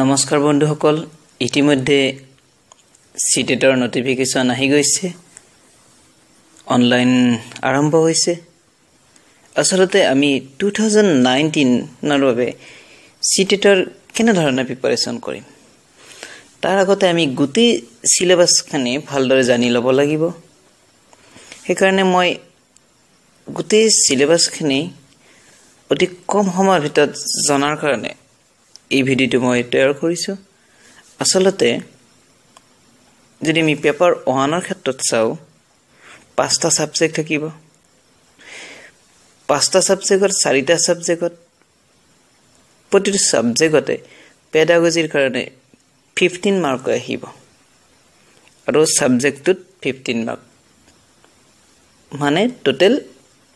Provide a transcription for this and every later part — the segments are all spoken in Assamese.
নমস্কাৰ বন্ধুসকল, ইতিমধ্যে সিটেটৰ নটিফিকেশন আহি গৈছে। অনলাইন আৰম্ভ হৈছে। আসলতে আমি 2019 বাবে সিটেটৰ কেনে ধৰণে প্ৰিপাৰেচন কৰিম তাৰ আগতে আমি গোটেই সিলেবাসখিনি ভালদৰে জানি ল'ব লাগিব। সেইকাৰণে মই গোটেই সিলেবাসখিনি অতি কম সময়ৰ ভিতৰত জনাৰ কাৰণে এই ভিডিওটো মই তৈয়াৰ কৰিছো। আসলতে যদি আমি পেপাৰ 1 ৰ ক্ষেত্ৰত চাও, 5টা সাবজেক্ট থাকিব। 5টা সাবজেক্টৰ 4টা সাবজেক্টত প্ৰতিটো সাবজেক্টতে পেডাগজিৰ কাৰণে 15 মাৰ্ক আহিব আৰু সাবজেক্টত 15 মাৰ্ক, মানে টোটাল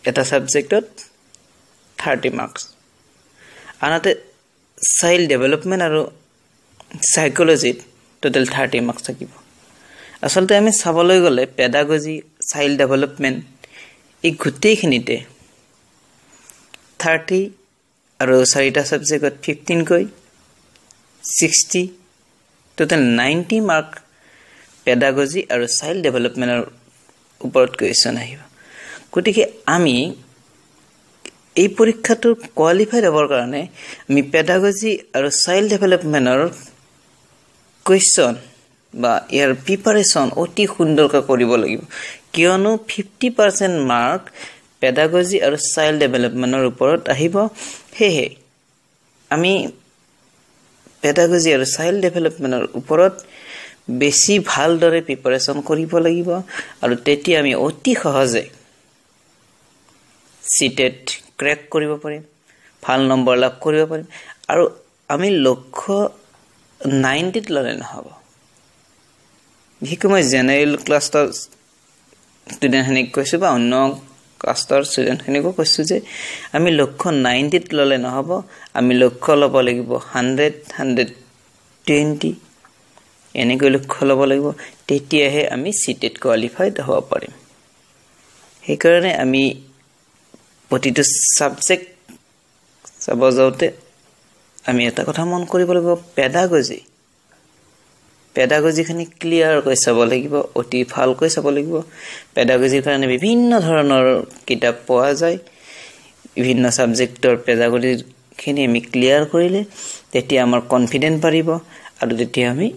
এটা সাবজেক্টত 30 মাৰ্কস। আনহাতে চাইল্ড ডেভেলপমেন্ট আৰু সাইকোলজিত টোটাল 30 মাৰ্কস থাকিব। আসলতে আমি চাবলৈ গলে পেডাগজি, চাইল্ড ডেভেলপমেন্ট এই গোটেইখিনিতে 30 আৰু 4টা সাবজেক্টত 15 কৈ 60, টোটাল 90 মাৰ্ক পেডাগজি আৰু চাইল্ড ডেভেলপমেন্টৰ ওপৰত কুৱেশ্যন আহিব। গতিকে আমি এই পৰীক্ষাটো কোৱালিফাইড হ'বৰ কাৰণে আমি পেডাগজি আৰু চাইল্ড ডেভেলপমেন্টৰ কুৱেশ্যন বা ইয়াৰ প্ৰিপাৰেচন অতি সুন্দৰকৈ কৰিব লাগিব, কিয়নো 50% মাৰ্ক পেডাগজি আৰু চাইল্ড ডেভেলপমেন্টৰ ওপৰত আহিব। সেয়ে আমি পেডাগজি আৰু চাইল্ড ডেভেলপমেন্টৰ ওপৰত বেছি ভালদৰে প্ৰিপাৰেচন কৰিব লাগিব আৰু তেতিয়া আমি অতি সহজে সিটেট ক্ৰেক কৰিব পাৰিম, ভাল নম্বৰ লাভ কৰিব পাৰিম। আৰু আমি লক্ষ্য 90 ললে নহব। বিশেষকৈ মই জেনেৰেল ক্লাছৰ ষ্টুডেণ্টখিনিক কৈছোঁ বা অন্য ক্লাছৰ ষ্টুডেণ্টখিনিকো কৈছোঁ যে আমি লক্ষ্য 90 ললে নহব, আমি লক্ষ্য ল'ব লাগিব 100, 120 এনেকৈ লক্ষ্য ল'ব লাগিব। তেতিয়াহে আমি সিটেট কোৱালিফাইড হ'ব পাৰিম। সেইকাৰণে আমি প্ৰতিটো সাবজেক্ট চাব যাওঁতে আমি এটা কথা মন কৰিব লাগিব, পেডাগজিখিনি ক্লিয়াৰকৈ চাব লাগিব, অতি ভালকৈ চাব লাগিব। পেডাগজিৰ কাৰণে বিভিন্ন ধৰণৰ কিতাপ পোৱা যায়। বিভিন্ন সাবজেক্টৰ পেডাগজিখিনি আমি ক্লিয়াৰ কৰিলে তেতিয়া আমাৰ কনফিডেন্স বাঢ়িব আৰু তেতিয়া আমি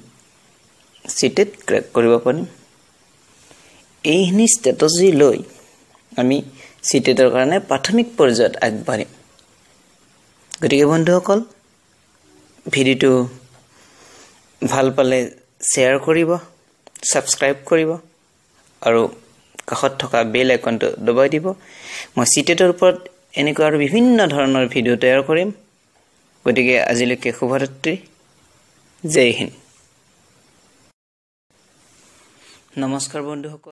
সিটেট ক্ৰেক কৰিব পাৰিম। এইখিনি ষ্ট্ৰেটেজি লৈ আমি সিটেটৰ কাৰণে প্ৰাথমিক পৰ্যায়ত আগবাঢ়িম। গতিকে বন্ধুসকল, ভিডিওটো ভাল পালে শ্বেয়াৰ কৰিব, সাবস্ক্ৰাইব কৰিব আৰু কাষত থকা বেল আইকনটো দবাই দিব। মই সিটেটৰ ওপৰত এনেকুৱা আৰু বিভিন্ন ধৰণৰ ভিডিও তৈয়াৰ কৰিম। গতিকে আজিলৈকে শুভৰাত্ৰি, জয় হিন্দ। নমস্কাৰ বন্ধুসকল।